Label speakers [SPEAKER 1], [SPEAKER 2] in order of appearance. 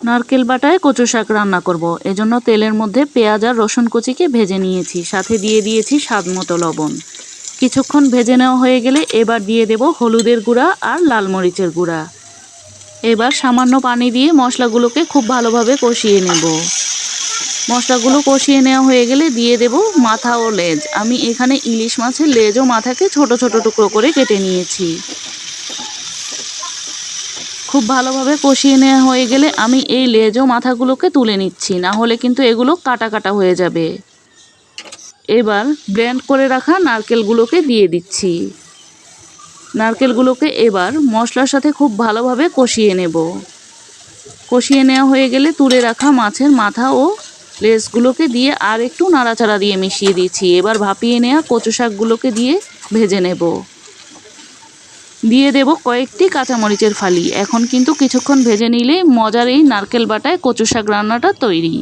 [SPEAKER 1] নারকেল বাটায় কচু শাক রান্না করব। এজন্য তেলের মধ্যে পেঁয়াজ আর রসুন কুচিকে ভেজে নিয়েছি, সাথে দিয়ে দিয়েছি স্বাদ মতো লবণ। কিছুক্ষণ ভেজে নেওয়া হয়ে গেলে এবার দিয়ে দেব হলুদের গুঁড়া আর লাল মরিচের গুঁড়া। এবার সামান্য পানি দিয়ে মশলাগুলোকে খুব ভালোভাবে কষিয়ে নেব। মশলাগুলো কষিয়ে নেওয়া হয়ে গেলে দিয়ে দেব মাথা ও লেজ। আমি এখানে ইলিশ মাছের লেজ ও মাথাকে ছোট ছোট টুকরো করে কেটে নিয়েছি। খুব ভালোভাবে কষিয়ে নেওয়া হয়ে গেলে আমি এই লেজ ও মাথাগুলোকে তুলে নিচ্ছি, না হলে কিন্তু এগুলো কাটা কাটা হয়ে যাবে। এবার ব্লেন্ড করে রাখা নারকেলগুলোকে দিয়ে দিচ্ছি। নারকেলগুলোকে এবার মশলার সাথে খুব ভালোভাবে কষিয়ে নেব। কষিয়ে নেওয়া হয়ে গেলে তুলে রাখা মাছের মাথা ও লেজগুলোকে দিয়ে আর একটু নাড়াচাড়া দিয়ে মিশিয়ে দিচ্ছি। এবার ভাপিয়ে নেওয়া কচু শাকগুলোকে দিয়ে ভেজে নেব। দিয়ে দেব কয়েকটি কাঁচামরিচের ফালি। এখন কিন্তু কিছুক্ষণ ভেজে নিলেই মজার এই নারকেল বাটায় কচু শাক রান্নাটা তৈরি।